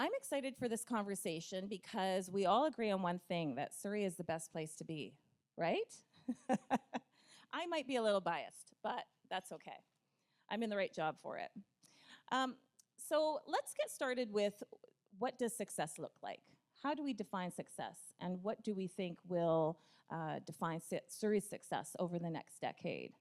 I'm excited for this conversation because we all agree on one thing, that Surrey is the best place to be, right? I might be a little biased, but that's okay. I'm in the right job for it. So let's get started with, what does success look like? How do we define success? And what do we think will define Surrey's success over the next decade?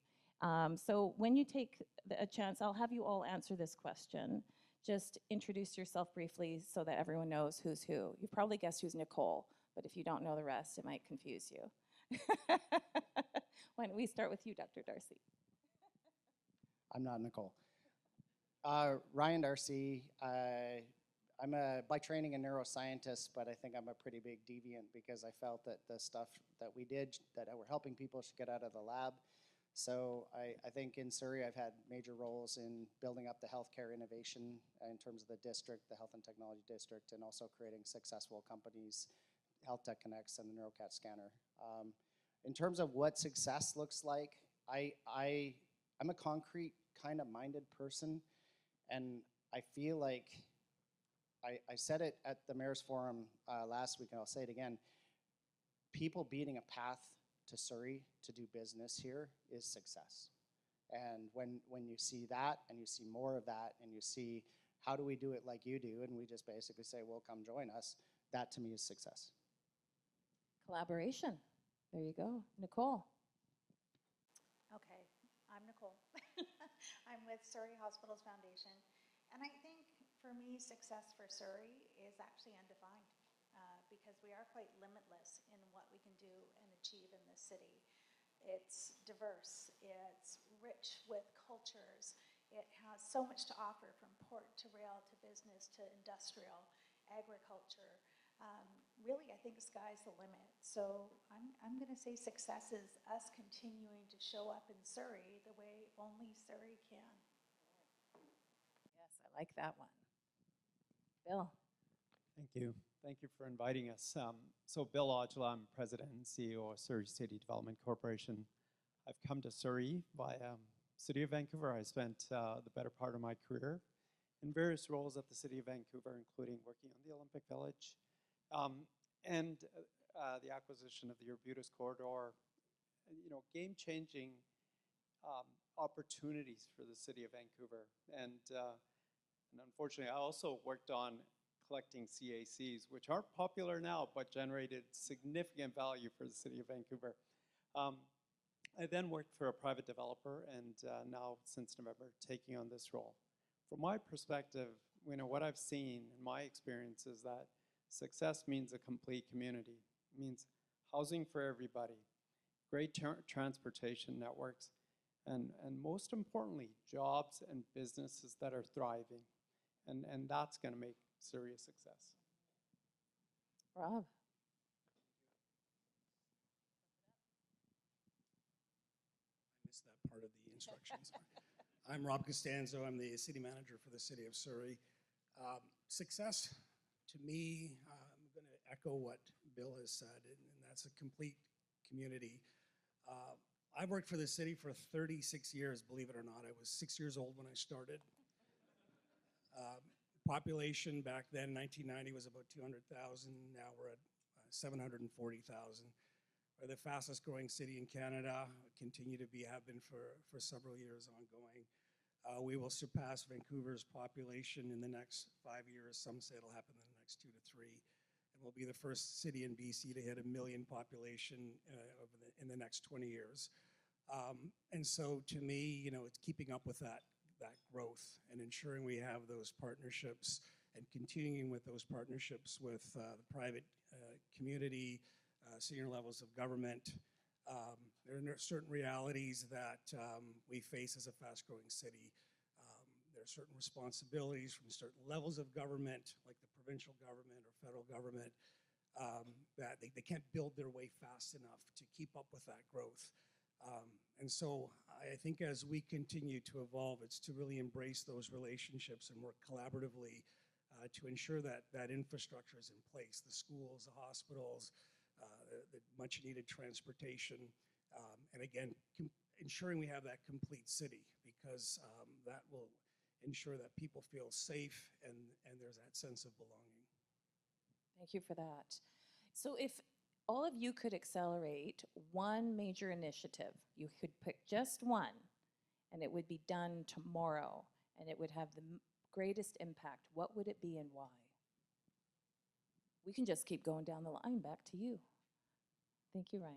So when you take a chance, I'll have you all answer this question. Just introduce yourself briefly so that everyone knows who's who. You probably guessed who's Nicole, but if you don't know the rest, it might confuse you. Why don't we start with you, Dr. Darcy? I'm not Nicole. Ryan Darcy. I'm by training a neuroscientist, but I think I'm a pretty big deviant because I felt that the stuff that we did, that we're helping people, should get out of the lab. So I think in Surrey I've had major roles in building up the healthcare innovation in terms of the district, the Health and Technology District, and also creating successful companies, Health Tech Connects and the NeuroCatch scanner. In terms of what success looks like, I'm a concrete kind of minded person, and I feel like I said it at the Mayor's Forum last week, and I'll say it again. People beating a path to Surrey to do business here is success. And when you see that, and you see more of that, and you see how do we do it like you do, and we just basically say, well, come join us, that to me is success. Collaboration. There you go. Nicole. Okay, I'm Nicole. I'm with Surrey Hospitals Foundation. And I think for me, success for Surrey is actually undefined because we are quite limitless in what we can do and achieve in this city. It's diverse, it's rich with cultures, it has so much to offer, from port to rail to business to industrial, agriculture. Really, I think the sky's the limit. So I'm going to say success is us continuing to show up in Surrey the way only Surrey can. Yes, I like that one. Bill. Thank you. Thank you for inviting us. So Bill Aujla, I'm President and CEO of Surrey City Development Corporation. I've come to Surrey via City of Vancouver. I spent the better part of my career in various roles at the City of Vancouver, including working on the Olympic Village, and the acquisition of the Arbutus Corridor, game-changing opportunities for the City of Vancouver. And unfortunately, I also worked on collecting CACs, which aren't popular now, but generated significant value for the City of Vancouver. I then worked for a private developer, and now, since November, taking on this role. From my perspective, what I've seen in my experience is that success means a complete community. It means housing for everybody, great transportation networks, and most importantly, jobs and businesses that are thriving. And that's going to make Surrey a success. Rob. I missed that part of the instructions. I'm Rob Costanzo. I'm the city manager for the City of Surrey. Success, to me, I'm going to echo what Bill has said, and that's a complete community. I've worked for the city for 36 years, believe it or not. I was 6 years old when I started. Population back then, 1990, was about 200,000. Now we're at 740,000. We're the fastest growing city in Canada, continue to have been for several years ongoing. We will surpass Vancouver's population in the next 5 years. Some say it'll happen in the next 2 to 3. And we'll be the first city in BC to hit 1 million population in the next 20 years. And so to me, it's keeping up with that growth and ensuring we have those partnerships and continuing with those partnerships with the private community, senior levels of government. There are certain realities that we face as a fast-growing city. There are certain responsibilities from certain levels of government, like the provincial government or federal government, that they can't build their way fast enough to keep up with that growth. And so I think as we continue to evolve, it's to really embrace those relationships and work collaboratively to ensure that infrastructure is in place, the schools, the hospitals, the much needed transportation, and again, ensuring we have that complete city, because that will ensure that people feel safe and there's that sense of belonging. Thank you for that. So if all of you could accelerate one major initiative, you could pick just one, and it would be done tomorrow, and it would have the greatest impact, what would it be and why? We can just keep going down the line. Back to you. Thank you, Ryan.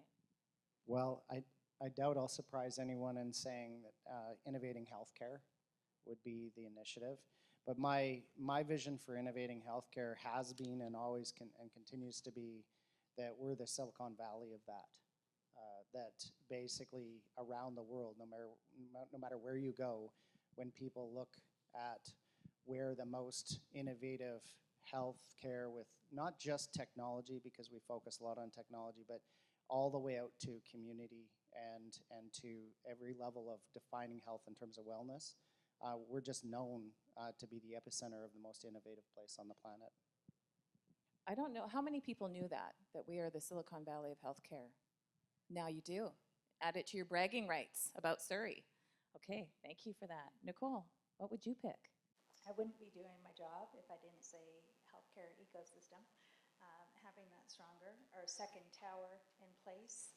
Well, I doubt I'll surprise anyone in saying that innovating healthcare would be the initiative. But my vision for innovating healthcare has been and always and continues to be that we're the Silicon Valley of that. That basically around the world, no matter where you go, when people look at where the most innovative healthcare with not just technology, because we focus a lot on technology, but all the way out to community and to every level of defining health in terms of wellness, we're just known to be the epicenter of the most innovative place on the planet. I don't know, how many people knew that we are the Silicon Valley of healthcare? Now you do. Add it to your bragging rights about Surrey. Okay, thank you for that. Nicole, what would you pick? I wouldn't be doing my job if I didn't say healthcare ecosystem, having that stronger. Our second tower in place,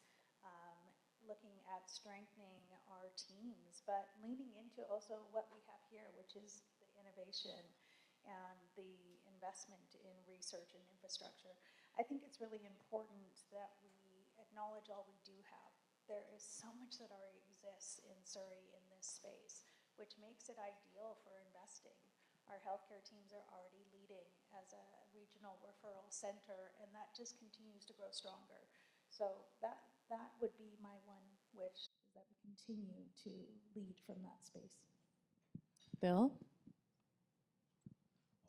looking at strengthening our teams, but leaning into also what we have here, which is the innovation and the investment in research and infrastructure. I think it's really important that we acknowledge all we do have. There is so much that already exists in Surrey in this space, which makes it ideal for investing. Our healthcare teams are already leading as a regional referral center, and that just continues to grow stronger. So that would be my one wish, is that we continue to lead from that space. Bill?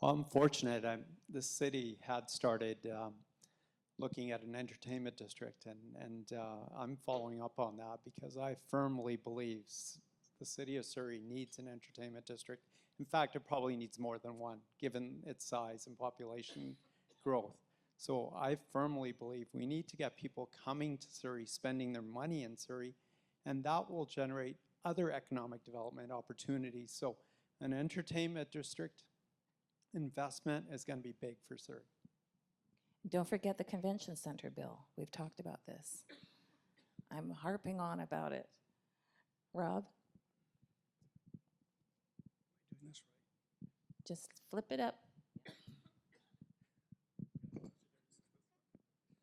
Well, I'm fortunate. The city had started looking at an entertainment district, and I'm following up on that because I firmly believe the city of Surrey needs an entertainment district. In fact, it probably needs more than one, given its size and population growth. So I firmly believe we need to get people coming to Surrey, spending their money in Surrey, and that will generate other economic development opportunities. So an entertainment district investment is going to be big for Surrey. Don't forget the convention center, Bill. We've talked about this. I'm harping on about it. Rob? Doing this right. Just flip it up.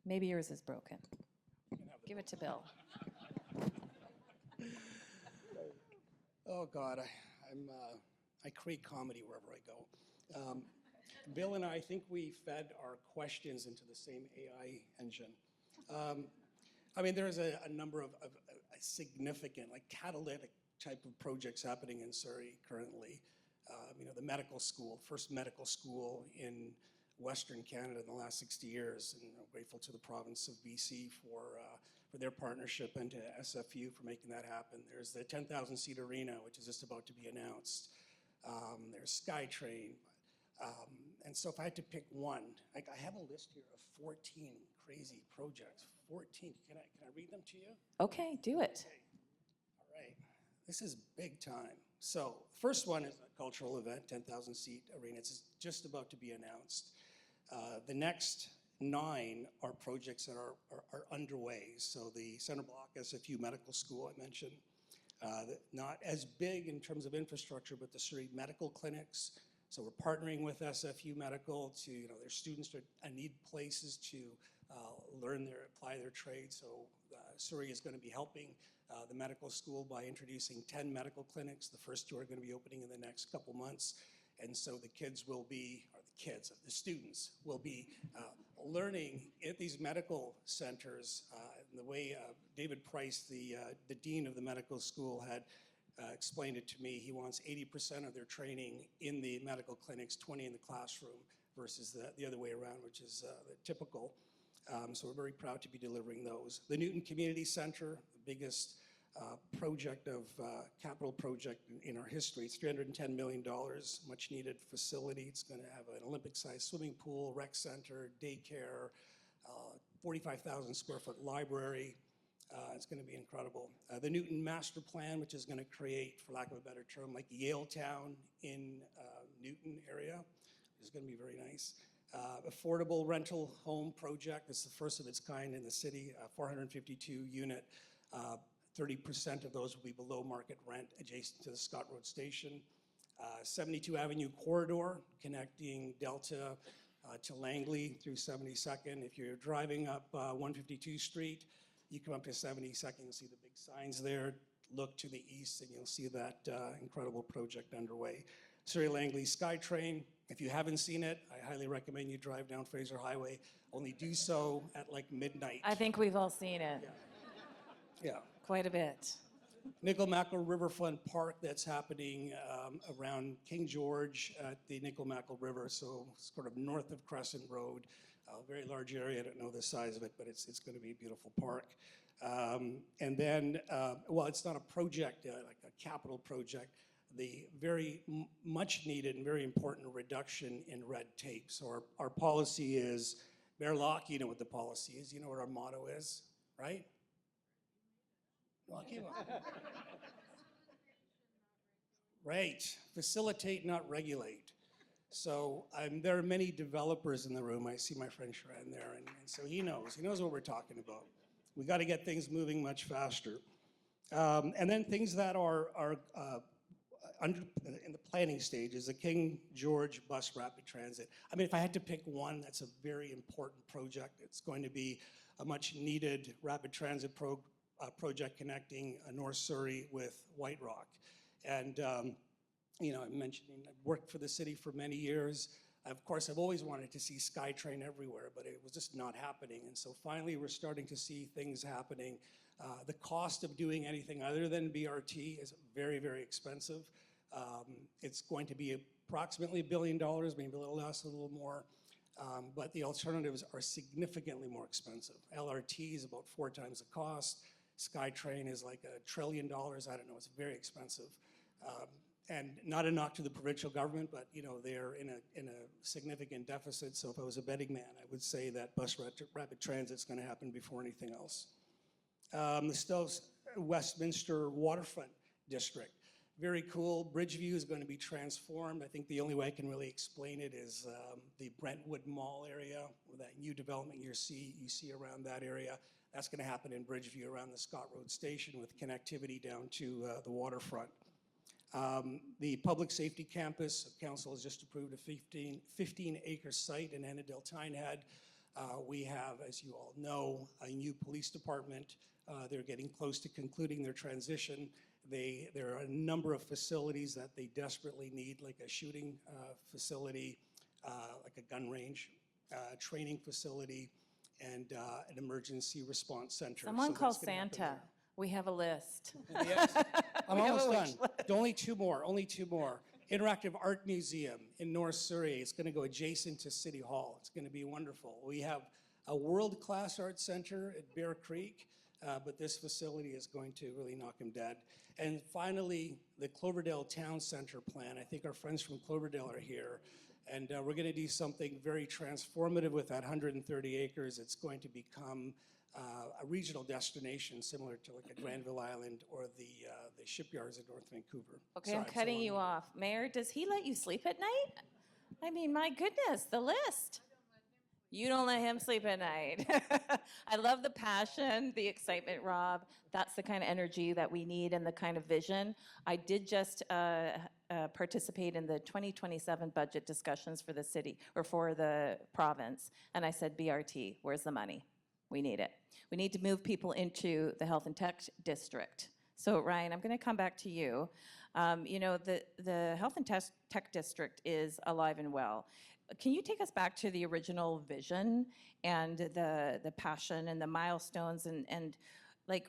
Maybe yours is broken. Give it to Bill. Oh God, I create comedy wherever I go. Bill and I think we fed our questions into the same AI engine. I mean, there's a number of significant, like catalytic type of projects happening in Surrey currently. You know, the medical school, first medical school in Western Canada in the last 60 years, and I'm grateful to the province of BC for their partnership and to SFU for making that happen. There's the 10,000-seat arena, which is just about to be announced. There's SkyTrain. And so if I had to pick one, like I have a list here of 14 crazy projects. 14. Can I read them to you? Okay, do it. Okay. All right. This is big time. So first one is a cultural event, 10,000-seat arena. It's just about to be announced. The next 9 are projects that are underway. So the Center Block SFU Medical School I mentioned, not as big in terms of infrastructure, but the Surrey medical clinics. So we're partnering with SFU Medical to, you know, their students need places to apply their trade. So Surrey is going to be helping the medical school by introducing 10 medical clinics. The first 2 are going to be opening in the next couple months. And so the kids will be, or the students will be learning at these medical centers. The way David Price, the dean of the medical school, had explained it to me, he wants 80% of their training in the medical clinics, 20 in the classroom, versus the other way around, which is the typical. So we're very proud to be delivering those. The Newton Community Center, the biggest capital project in our history. It's $310 million, much needed facility. It's going to have an Olympic-sized swimming pool, rec center, daycare, 45,000 square foot library. It's going to be incredible. The Newton Master Plan, which is going to create, for lack of a better term, like Yale Town in Newton area, is going to be very nice. Affordable rental home project. It's the first of its kind in the city, 452 unit. 30% of those will be below market rent adjacent to the Scott Road Station. 72 Avenue corridor connecting Delta to Langley through 72nd. If you're driving up 152 Street, you come up to 72nd, you'll see the big signs there. Look to the east and you'll see that incredible project underway. Surrey Langley SkyTrain. If you haven't seen it, I highly recommend you drive down Fraser Highway. Only do so at like midnight. I think we've all seen it. Yeah. Quite a bit. Nickel-Mackle Riverfront Park that's happening around King George at the Nickel-Mackle River, so sort of north of Crescent Road. A very large area, I don't know the size of it, but it's going to be a beautiful park. And then, well, it's not a project, like a capital project, the very much needed and very important reduction in red tape. So our policy is, Mayor Locke, you know what the policy is, you know what our motto is, right? Well, right, facilitate, not regulate. So there are many developers in the room. I see my friend Sharon there, and so he knows what we're talking about. We got to get things moving much faster. And then things that are in the planning stage is the King George Bus Rapid Transit. I mean, if I had to pick one, that's a very important project. It's going to be a much needed rapid transit project connecting North Surrey with White Rock. And you know, I mentioned I've worked for the city for many years. Of course, I've always wanted to see SkyTrain everywhere, but it was just not happening. And so finally, we're starting to see things happening. The cost of doing anything other than BRT is very, very expensive. It's going to be approximately $1 billion, maybe a little less, a little more. But the alternatives are significantly more expensive. LRT is about 4 times the cost. SkyTrain is like $1 trillion. I don't know, it's very expensive. And not a knock to the provincial government, but you know, they're in a significant deficit. So if I was a betting man, I would say that bus rapid transit is going to happen before anything else. The still Westminster Waterfront District, very cool. Bridgeview is going to be transformed. I think the only way I can really explain it is the Brentwood Mall area, with that new development you see around that area. That's going to happen in Bridgeview around the Scott Road Station with connectivity down to the waterfront. The public safety campus, council has just approved a 15-acre site in Enna-Deltine-Head. We have, as you all know, a new police department. They're getting close to concluding their transition. There are a number of facilities that they desperately need, like a shooting facility, like a gun range, training facility, and an emergency response center. Someone So call that's gonna happen Santa. there. We have a list. Yes, I'm We have a almost wish done. Only two more. Interactive Art Museum in North Surrey. It's going to go adjacent to City Hall. It's going to be wonderful. We have a world-class art center at Bear Creek, but this facility is going to really knock them dead. And finally, the Cloverdale Town Center plan. I think our friends from Cloverdale are here. And we're going to do something very transformative with that 130 acres. It's going to become a regional destination similar to like a Granville Island or the shipyards in North Vancouver. Okay, Sorry, I'm cutting you off. Mayor, does he let you sleep at night? I mean, my goodness, the list. You don't let him sleep at night. I love the passion, the excitement, Rob. That's the kind of energy that we need and the kind of vision. I did just participate in the 2027 budget discussions for the city or for the province. And I said, BRT, where's the money? We need it. We need to move people into the health and tech district. So Ryan, I'm going to come back to you. You know, the health and tech district is alive and well. Can you take us back to the original vision and the passion and the milestones and like,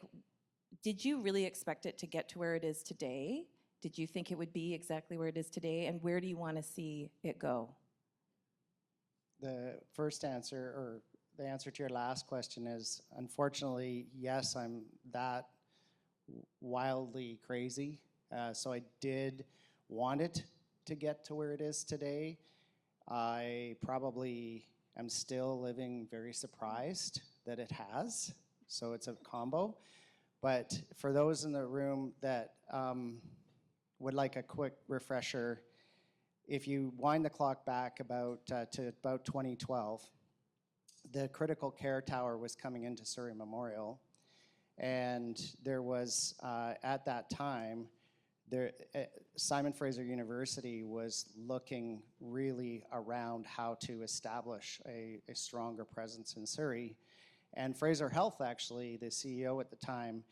did you really expect it to get to where it is today? Did you think it would be exactly where it is today? And where do you want to see it go? The first answer, or the answer to your last question is, unfortunately, yes, I'm that wildly crazy. So I did want it to get to where it is today. I probably am still living very surprised that it has. So it's a combo. But for those in the room that would like a quick refresher, if you wind the clock back to about 2012, the critical care tower was coming into Surrey Memorial, and there was at that time, Simon Fraser University was looking really around how to establish a stronger presence in Surrey. And Fraser Health, actually, the CEO at the time,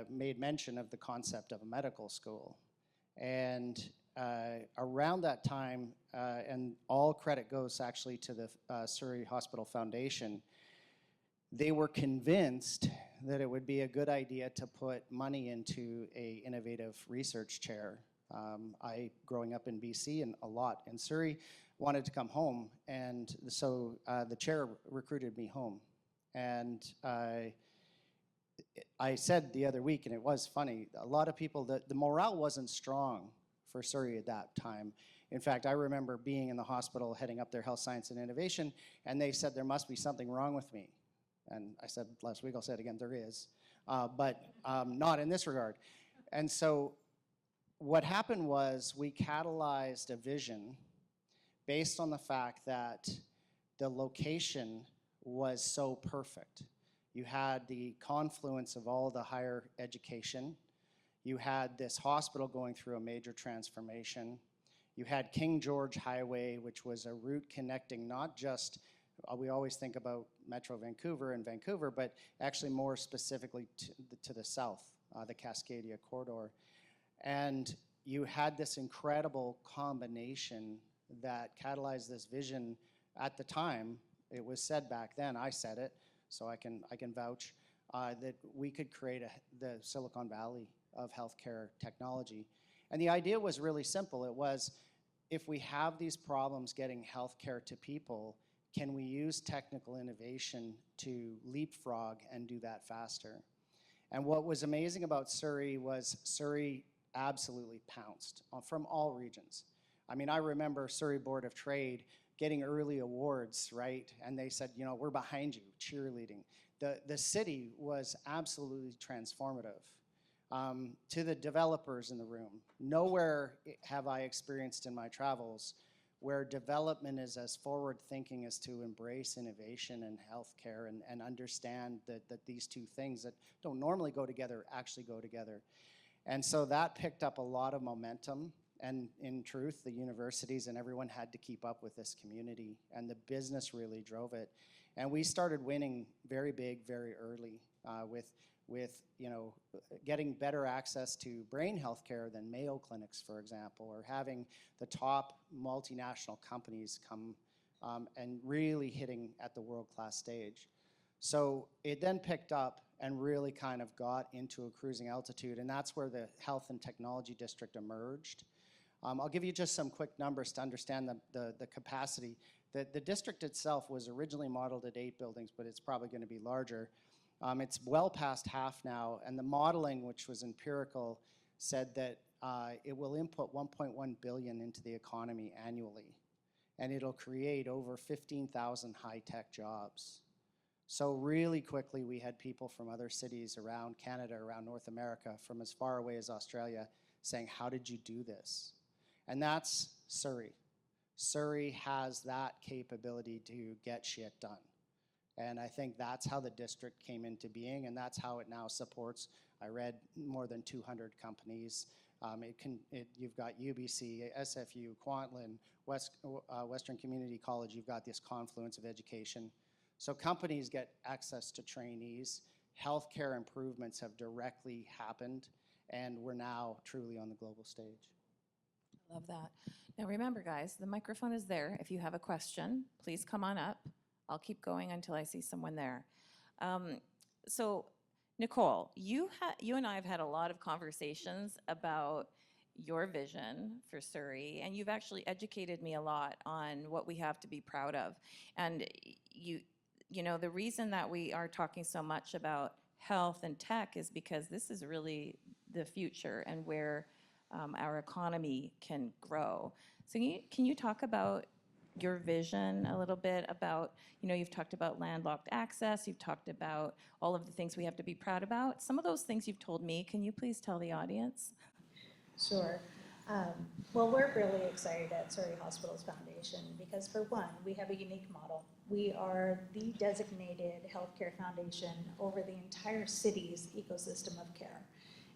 made mention of the concept of a medical school. And around that time, and all credit goes actually to the Surrey Hospital Foundation, they were convinced that it would be a good idea to put money into a innovative research chair. I, growing up in BC and a lot in Surrey, wanted to come home, and so the chair recruited me home. And I said the other week, and it was funny, a lot of people, the morale wasn't strong for Surrey at that time. In fact, I remember being in the hospital heading up their health science and innovation, and they said there must be something wrong with me. And I said last week, I'll say it again, there is, but not in this regard. And so what happened was we catalyzed a vision based on the fact that the location was so perfect. You had the confluence of all the higher education. You had this hospital going through a major transformation. You had King George Highway, which was a route connecting not just, we always think about Metro Vancouver and Vancouver, but actually more specifically to the south, the Cascadia corridor. And you had this incredible combination that catalyzed this vision at the time. It was said back then, I said it, so I can vouch, that we could create the Silicon Valley of healthcare technology. And the idea was really simple. It was, if we have these problems getting healthcare to people, can we use technical innovation to leapfrog and do that faster? And what was amazing about Surrey was Surrey absolutely pounced from all regions. I mean, I remember Surrey Board of Trade getting early awards, right? And they said, you know, we're behind you, cheerleading. The city was absolutely transformative. To the developers in the room, nowhere have I experienced in my travels where development is as forward-thinking as to embrace innovation in healthcare and understand that these two things that don't normally go together actually go together. And so that picked up a lot of momentum. And in truth, the universities and everyone had to keep up with this community, and the business really drove it. And we started winning very big, very early with you know, getting better access to brain health care than Mayo clinics, for example, or having the top multinational companies come and really hitting at the world-class stage. So it then picked up and really kind of got into a cruising altitude, and that's where the Health and Technology District emerged. I'll give you just some quick numbers to understand the capacity. The district itself was originally modeled at 8 buildings, but it's probably going to be larger. It's well past half now, and the modeling, which was empirical, said that it will input 1.1 billion into the economy annually, and it'll create over 15,000 high-tech jobs. So really quickly, we had people from other cities around Canada, around North America, from as far away as Australia, saying, how did you do this? And that's Surrey. Surrey has that capability to get shit done. And I think that's how the district came into being, and that's how it now supports, I read, more than 200 companies. You've got UBC, SFU, Kwantlen, Western Community College. You've got this confluence of education. So companies get access to trainees. Healthcare improvements have directly happened, and we're now truly on the global stage. Love that. Now remember, guys, the microphone is there. If you have a question, please come on up. I'll keep going until I see someone there. So, Nicole, you and I have had a lot of conversations about your vision for Surrey, and you've actually educated me a lot on what we have to be proud of. And you know, the reason that we are talking so much about health and tech is because this is really the future and where our economy can grow. So can you talk about your vision a little bit about, you've talked about landlocked access, you've talked about all of the things we have to be proud about. Some of those things you've told me, can you please tell the audience? Sure. Well, we're really excited at Surrey Hospitals Foundation because, for one, we have a unique model. We are the designated healthcare foundation over the entire city's ecosystem of care.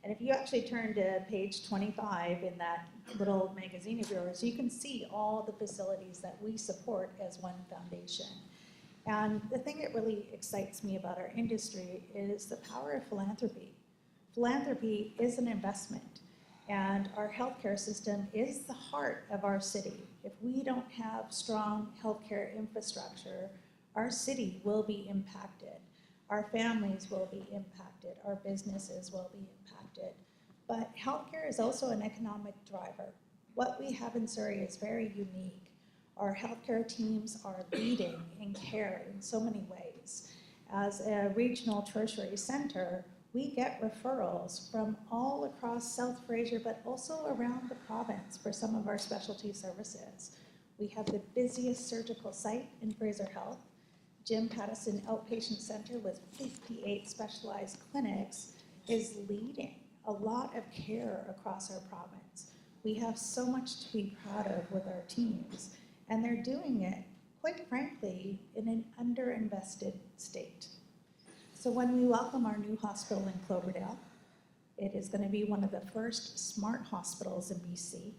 And if you actually turn to page 25 in that little magazine of yours, you can see all the facilities that we support as one foundation. And the thing that really excites me about our industry is the power of philanthropy. Philanthropy is an investment. And our healthcare system is the heart of our city. If we don't have strong healthcare infrastructure, our city will be impacted. Our families will be impacted. Our businesses will be impacted. But healthcare is also an economic driver. What we have in Surrey is very unique. Our healthcare teams are leading in care in so many ways. As a regional tertiary center, we get referrals from all across South Fraser, but also around the province for some of our specialty services. We have the busiest surgical site in Fraser Health. Jim Pattison Outpatient Center with 58 specialized clinics is leading a lot of care across our province. We have so much to be proud of with our teams, and they're doing it, quite frankly, in an underinvested state. So when we welcome our new hospital in Cloverdale, it is going to be one of the first smart hospitals in BC.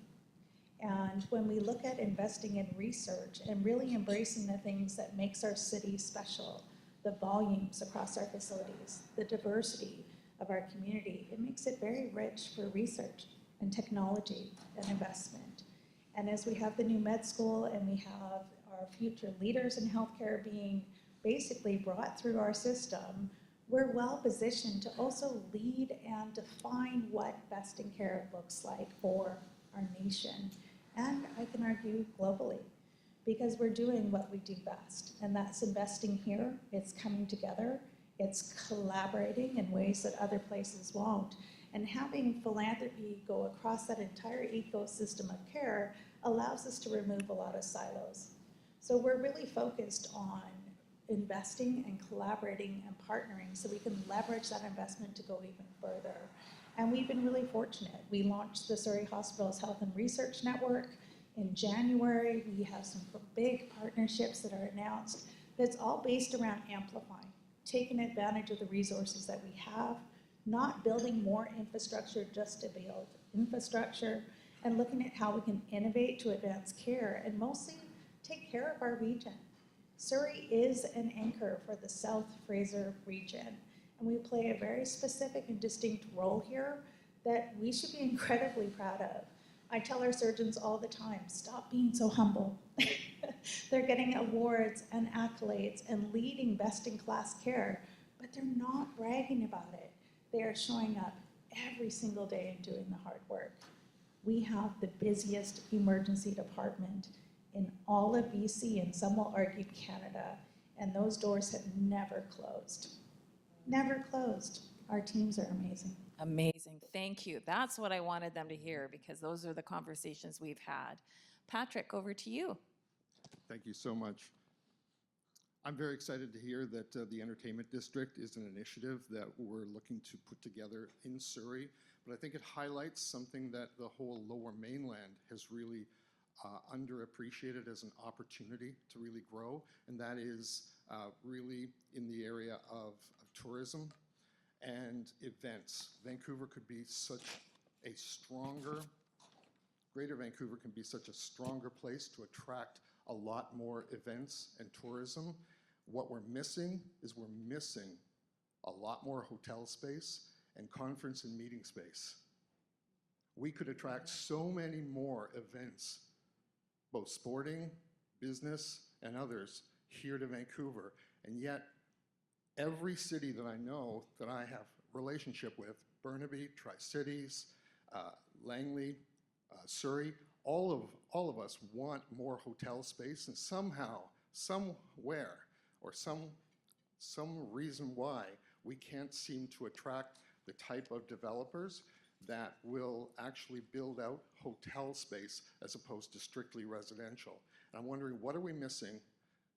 And when we look at investing in research and really embracing the things that makes our city special, the volumes across our facilities, the diversity of our community, it makes it very rich for research and technology and investment. And as we have the new med school and we have our future leaders in healthcare being basically brought through our system, we're well positioned to also lead and define what best in care looks like for our nation. And I can argue globally, because we're doing what we do best, and that's investing here. It's coming together. It's collaborating in ways that other places won't. And having philanthropy go across that entire ecosystem of care allows us to remove a lot of silos. So we're really focused on investing and collaborating and partnering so we can leverage that investment to go even further. And we've been really fortunate. We launched the Surrey Hospitals Health and Research Network in January. We have some big partnerships that are announced that's all based around amplifying, taking advantage of the resources that we have, not building more infrastructure just to build infrastructure, and looking at how we can innovate to advance care and mostly take care of our region. Surrey is an anchor for the South Fraser region, and we play a very specific and distinct role here that we should be incredibly proud of. I tell our surgeons all the time, stop being so humble. They're getting awards and accolades and leading best-in-class care, but they're not bragging about it. They are showing up every single day and doing the hard work. We have the busiest emergency department in all of BC, and some will argue Canada, and those doors have never closed. Never closed. Our teams are amazing. Amazing. Thank you. That's what I wanted them to hear, because those are the conversations we've had. Patrick, over to you. Thank you so much. I'm very excited to hear that the Entertainment District is an initiative that we're looking to put together in Surrey, but I think it highlights something that the whole Lower Mainland has really underappreciated as an opportunity to really grow, and that is really in the area of tourism and events. Vancouver could be such a stronger, Greater Vancouver can be such a stronger place to attract a lot more events and tourism. What we're missing is we're missing a lot more hotel space and conference and meeting space. We could attract so many more events, both sporting, business, and others, here to Vancouver. And yet, every city that I know that I have a relationship with, Burnaby, Tri-Cities, Langley, Surrey, all of us want more hotel space, and somehow, somewhere, or some reason why we can't seem to attract the type of developers that will actually build out hotel space as opposed to strictly residential. And I'm wondering, what are we missing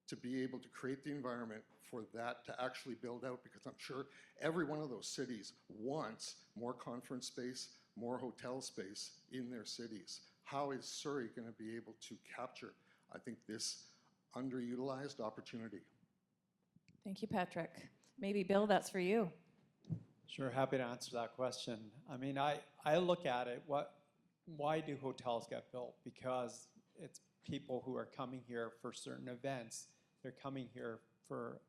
to be able to create the environment for that to actually build out? Because I'm sure every one of those cities wants more conference space, more hotel space in their cities. How is Surrey going to be able to capture, I think, this underutilized opportunity? Thank you, Patrick. Maybe Bill, that's for you. Sure, happy to answer that question. I mean, I look at it, why do hotels get built? Because it's people who are coming here for certain events. They're coming here for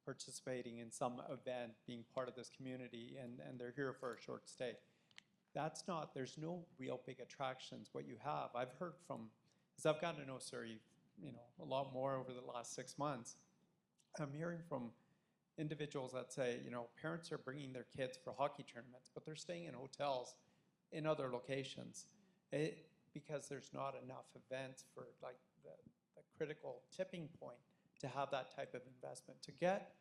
participating in some event, being part of this community, and they're here for a short stay. There's no real big attractions. What you have, I've heard from, as I've gotten to know Surrey, a lot more over the last 6 months, I'm hearing from individuals that say, parents are bringing their kids for hockey tournaments, but they're staying in hotels in other locations because there's not enough events for like the critical tipping point to have that type of investment. To get,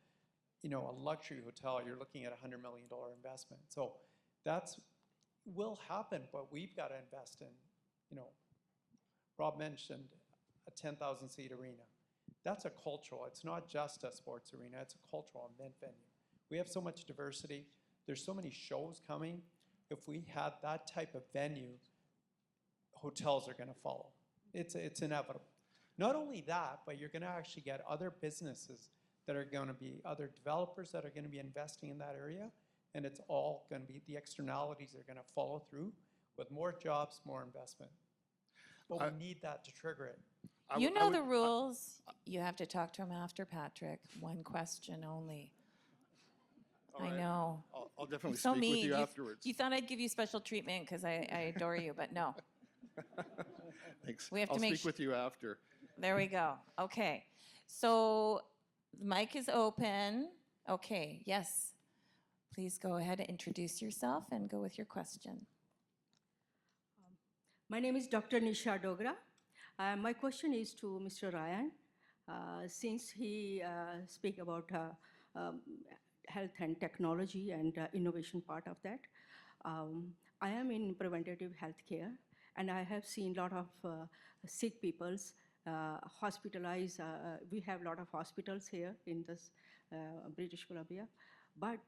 a luxury hotel, you're looking at a $100 million investment. So that's will happen, but we've got to invest in, Rob mentioned a 10,000 seat arena. That's a cultural, it's not just a sports arena, it's a cultural event venue. We have so much diversity. There's so many shows coming. If we had that type of venue, hotels are gonna follow. It's inevitable. Not only that, but you're gonna actually get other businesses that are gonna be, other developers that are gonna be investing in that area, and it's all gonna be, the externalities are gonna follow through with more jobs, more investment. But we need that to trigger it. You know the rules. You have to talk to him after, Patrick. One question only. All right. I know. I'll definitely So speak mean. with you afterwards. You thought I'd give you special treatment because I adore you, but no. Thanks. We have to I'll make speak with you after. There we go. Okay. So the mic is open. Okay. Yes. Please go ahead and introduce yourself and go with your question. My name is Dr. Nisha Dogra. My question is to Mr. Ryan. Since he speak about health and technology and innovation part of that, I am in preventative health care, and I have seen a lot of sick people's hospitalized. We have a lot of hospitals here in this British Columbia, but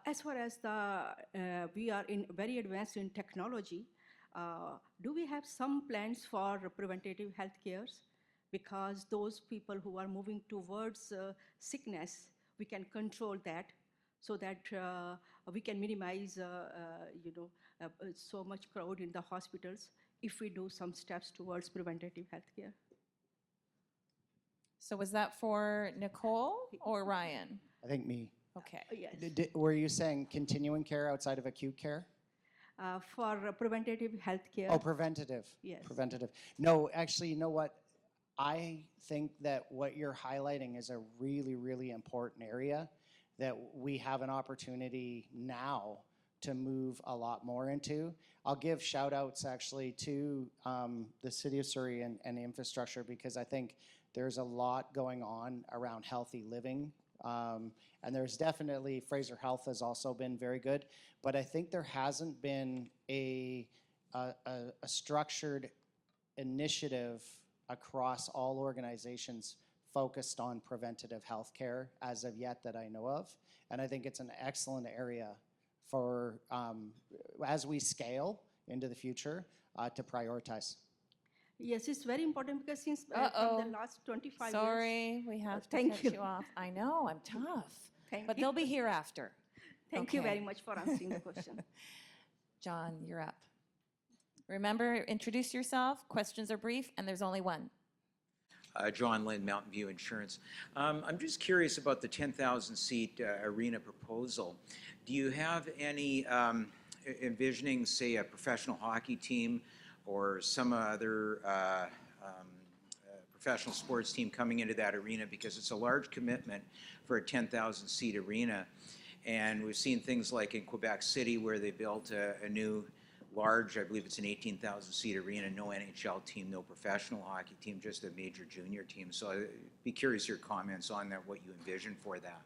as far as we are very advanced in technology, do we have some plans for preventative health cares? Because those people who are moving towards sickness, we can control that so that we can minimize so much crowd in the hospitals if we do some steps towards preventative health care. So was that for Nicole or Ryan? I think me. Okay. Yes. Were you saying continuing care outside of acute care? For preventative health care. Oh, preventative. Yes. Preventative. No, actually, you know what? I think that what you're highlighting is a really, really important area that we have an opportunity now to move a lot more into. I'll give shout outs actually to the City of Surrey and the infrastructure, because I think there's a lot going on around healthy living. And there's definitely, Fraser Health has also been very good, but I think there hasn't been a structured initiative across all organizations focused on preventative health care as of yet that I know of. And I think it's an excellent area for, as we scale into the future, to prioritize. Yes, it's very important because since from the last 25 years. Sorry, we have to thank cut you. you off. I know, I'm tough. But you. they'll be here after. Thank you Okay. very much for answering the question. John, you're up. Remember, introduce yourself. Questions are brief, and there's only one. John Lynn, Mountain View Insurance. I'm just curious about the 10,000-seat arena proposal. Do you have any envisioning, say, a professional hockey team or some other professional sports team coming into that arena? Because it's a large commitment for a 10,000-seat arena. And we've seen things like in Quebec City where they built a new large, I believe it's an 18,000-seat arena, no NHL team, no professional hockey team, just a major junior team. So I'd be curious your comments on that, what you envision for that.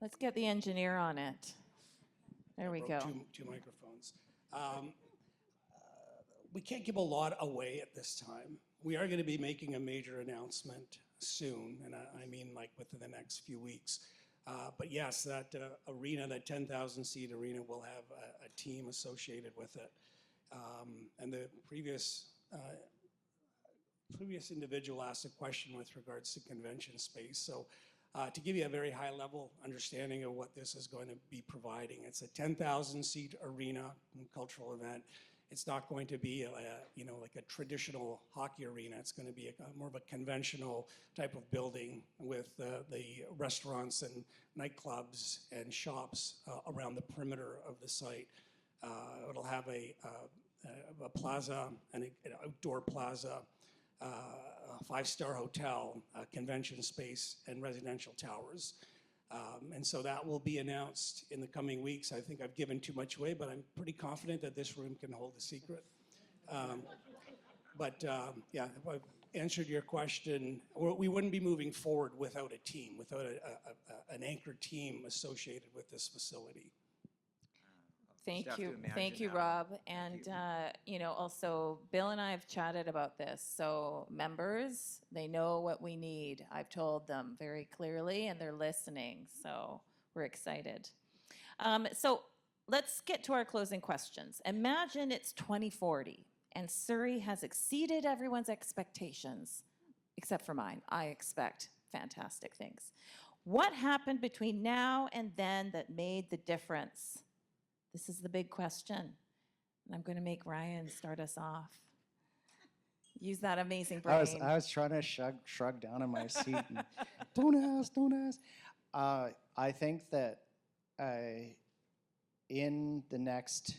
Let's get the engineer on it. There we Broke go. Two microphones. We can't give a lot away at this time. We are going to be making a major announcement soon, and I mean like within the next few weeks. But yes, that arena, that 10,000-seat arena, will have a team associated with it. And the previous individual asked a question with regards to convention space. So to give you a very high-level understanding of what this is going to be providing, it's a 10,000-seat arena and cultural event. It's not going to be like a traditional hockey arena. It's going to be more of a conventional type of building with the restaurants and nightclubs and shops around the perimeter of the site. It'll have a plaza, an outdoor plaza, a five-star hotel, a convention space, and residential towers. And so that will be announced in the coming weeks. I think I've given too much away, but I'm pretty confident that this room can hold a secret. Yeah, if I've answered your question, we wouldn't be moving forward without a team, without an anchor team associated with this facility. Thank Just have you. to imagine Thank you, that one. Rob. And, also, Bill and I have chatted about this. So members, they know what we need. I've told them very clearly, and they're listening. So we're excited. So let's get to our closing questions. Imagine it's 2040, and Surrey has exceeded everyone's expectations, except for mine. I expect fantastic things. What happened between now and then that made the difference? This is the big question, and I'm going to make Ryan start us off. Use that amazing brain. I was trying to shrug down in my seat. And, don't ask. I think that in the next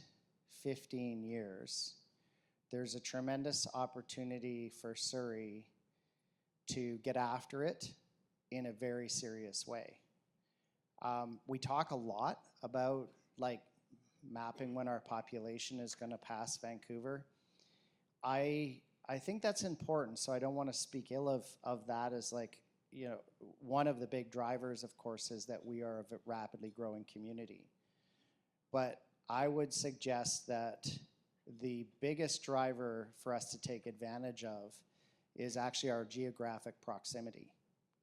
15 years, there's a tremendous opportunity for Surrey to get after it in a very serious way. We talk a lot about mapping when our population is going to pass Vancouver. I think that's important, so I don't want to speak ill of that as one of the big drivers, of course, is that we are a rapidly growing community. But I would suggest that the biggest driver for us to take advantage of is actually our geographic proximity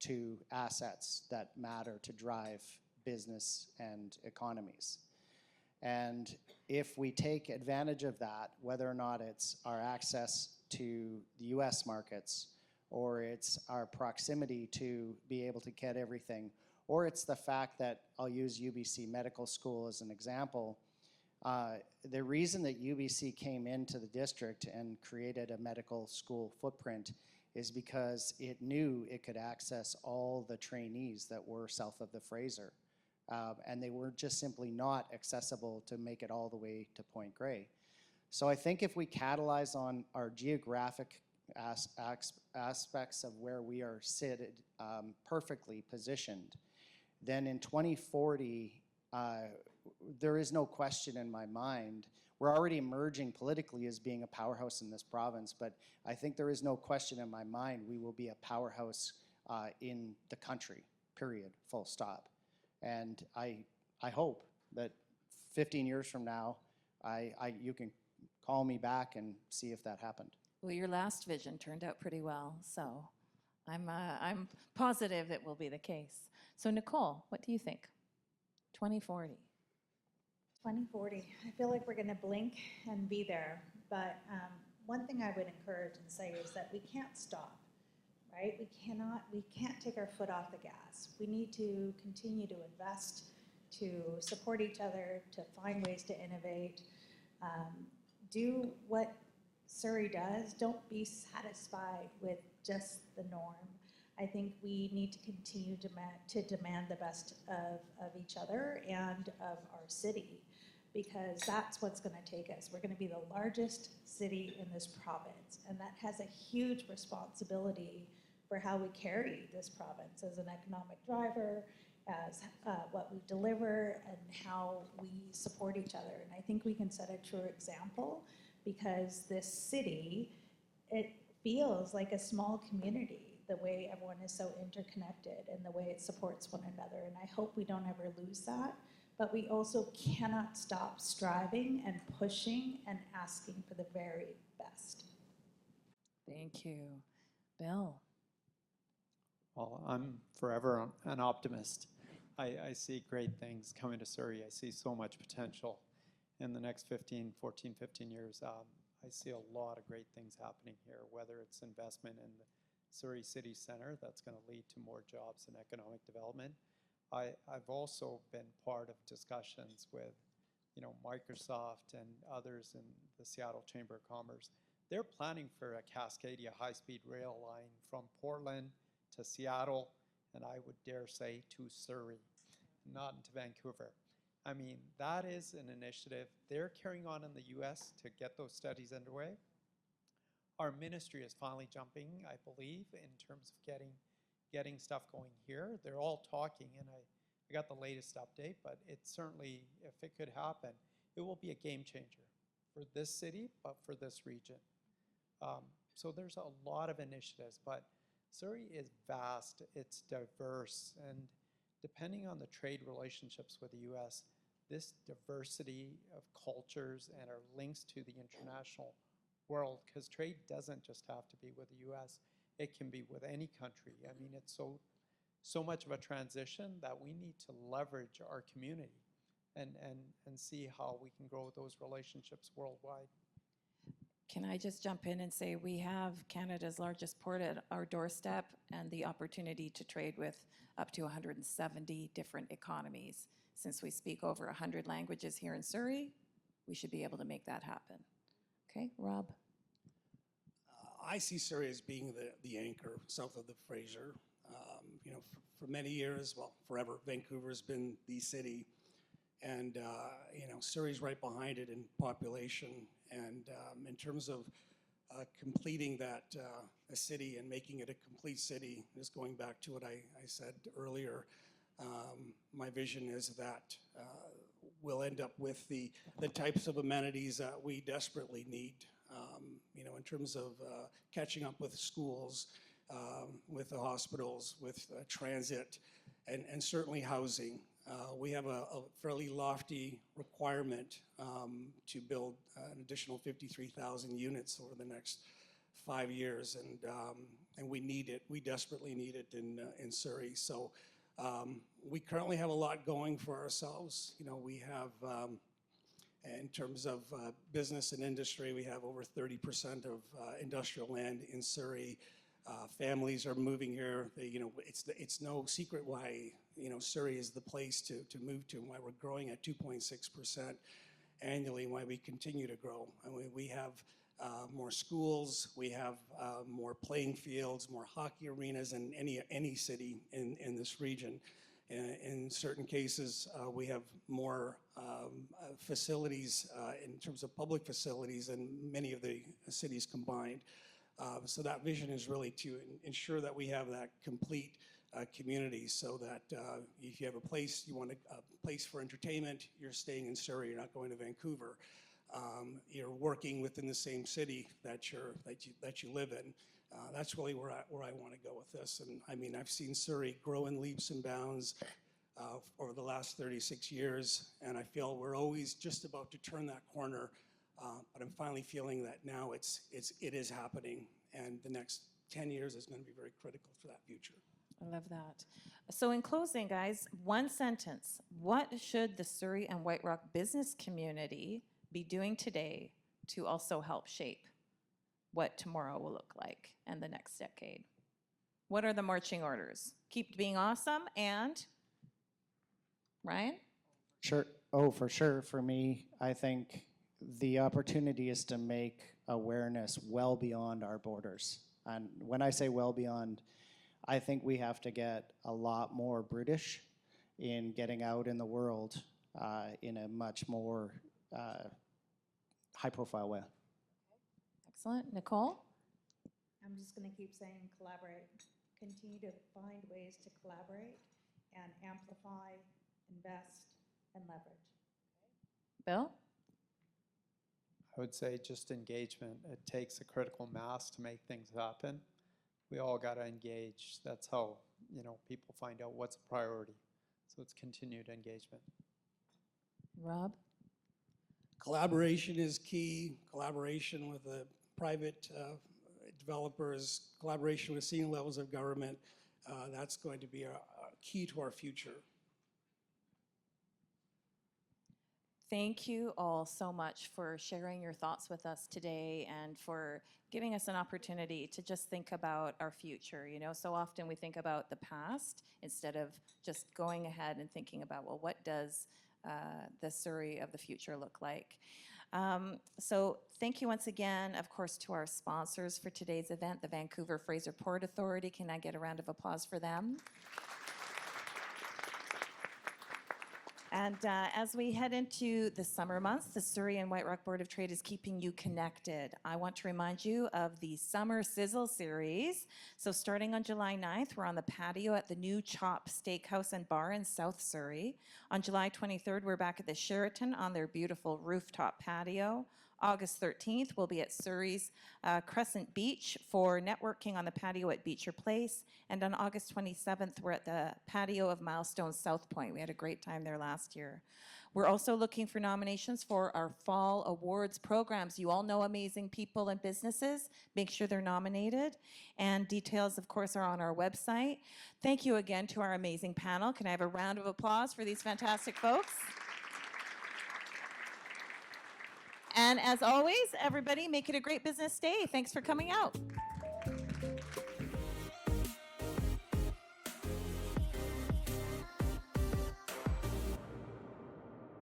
to assets that matter to drive business and economies. And if we take advantage of that, whether or not it's our access to the US markets, or it's our proximity to be able to get everything, or it's the fact that, I'll use UBC Medical School as an example, the reason that UBC came into the district and created a medical school footprint is because it knew it could access all the trainees that were south of the Fraser. And they were just simply not accessible to make it all the way to Point Grey. So I think if we catalyze on our geographic aspects of where we are perfectly positioned, then in 2040, there is no question in my mind. We're already emerging politically as being a powerhouse in this province, but I think there is no question in my mind we will be a powerhouse in the country, period, full stop. And I hope that 15 years from now, you can call me back and see if that happened. Well, your last vision turned out pretty well, so I'm positive it will be the case. So Nicole, what do you think? 2040. 2040, I feel like we're going to blink and be there. But one thing I would encourage and say is that we can't stop. Right? We can't take our foot off the gas. We need to continue to invest, to support each other, to find ways to innovate, do what Surrey does. Don't be satisfied with just the norm. I think we need to continue to demand the best of each other and of our city, because that's what's going to take us. We're going to be the largest city in this province, and that has a huge responsibility for how we carry this province as an economic driver, as what we deliver, and how we support each other. And I think we can set a true example, because this city, it feels like a small community. the way everyone is so interconnected and the way it supports one another. And I hope we don't ever lose that. But we also cannot stop striving and pushing and asking for the very best. Thank you. Bill? Well, I'm forever an optimist. I see great things coming to Surrey. I see so much potential in the next 15 years. I see a lot of great things happening here, whether it's investment in the Surrey City Centre that's going to lead to more jobs and economic development. I've also been part of discussions with, Microsoft and others in the Seattle Chamber of Commerce. They're planning for a Cascadia high-speed rail line from Portland to Seattle, and I would dare say to Surrey, not into Vancouver. I mean, that is an initiative they're carrying on in the US to get those studies underway. Our ministry is finally jumping, I believe, in terms of getting stuff going here. They're all talking, and I got the latest update, but it certainly, if it could happen, it will be a game changer for this city, but for this region. So there's a lot of initiatives, but Surrey is vast, it's diverse, and depending on the trade relationships with the US, this diversity of cultures and our links to the international world, because trade doesn't just have to be with the US, it can be with any country. I mean, it's so much of a transition that we need to leverage our community and see how we can grow those relationships worldwide. Can I just jump in and say we have Canada's largest port at our doorstep and the opportunity to trade with up to 170 different economies. Since we speak over 100 languages here in Surrey, we should be able to make that happen. Okay, Rob? I see Surrey as being the anchor south of the Fraser. For many years, well, forever, Vancouver's been the city. And, Surrey's right behind it in population. And in terms of completing that a city and making it a complete city, just going back to what I said earlier, my vision is that we'll end up with the types of amenities that we desperately need, in terms of catching up with schools, with the hospitals, with transit, and certainly housing. We have a fairly lofty requirement to build an additional 53,000 units over the next 5 years, and we need it. We desperately need it in Surrey. So we currently have a lot going for ourselves. We have, in terms of business and industry, we have over 30% of industrial land in Surrey. Families are moving here. It's no secret why Surrey is the place to move to, and why we're growing at 2.6% annually, and why we continue to grow. I mean, we have more schools, we have more playing fields, more hockey arenas than any city in this region. In certain cases, we have more facilities in terms of public facilities than many of the cities combined. So that vision is really to ensure that we have that complete community, so that if you have a place, you want a place for entertainment, you're staying in Surrey, you're not going to Vancouver. You're working within the same city that you live in. That's really where I want to go with this. And I mean, I've seen Surrey grow in leaps and bounds over the last 36 years, and I feel we're always just about to turn that corner. But I'm finally feeling that now it is happening, and the next 10 years is going to be very critical for that future. I love that. So in closing, guys, one sentence. What should the Surrey and White Rock business community be doing today to also help shape what tomorrow will look like and the next decade? What are the marching orders? Keep being awesome, and Ryan? Sure. Oh, for sure. For me, I think the opportunity is to make awareness well beyond our borders. And when I say well beyond, I think we have to get a lot more British in getting out in the world in a much more high-profile way. Excellent. Nicole? I'm just going to keep saying collaborate. Continue to find ways to collaborate and amplify, invest, and leverage. Bill? I would say just engagement. It takes a critical mass to make things happen. we all got to engage. That's how, people find out what's a priority. So it's continued engagement. Rob? Collaboration is key. Collaboration with the private developers, collaboration with senior levels of government. That's going to be a key to our future. Thank you all so much for sharing your thoughts with us today and for giving us an opportunity to just think about our future. So often we think about the past instead of just going ahead and thinking about, well, what does the Surrey of the future look like? So thank you once again, of course, to our sponsors for today's event, the Vancouver Fraser Port Authority. Can I get a round of applause for them? And as we head into the summer months, the Surrey and White Rock Board of Trade is keeping you connected. I want to remind you of the Summer Sizzle Series. So starting on July 9th, we're on the patio at the new Chop Steakhouse and Bar in South Surrey. On July 23rd, we're back at the Sheraton on their beautiful rooftop patio. August 13th, we'll be at Surrey's Crescent Beach for networking on the patio at Beecher Place. And on August 27th, we're at the patio of Milestone South Point. We had a great time there last year. We're also looking for nominations for our fall awards programs. You all know amazing people and businesses. Make sure they're nominated. And details, of course, are on our website. Thank you again to our amazing panel. Can I have a round of applause for these fantastic folks? And as always, everybody, make it a great business day. Thanks for coming out.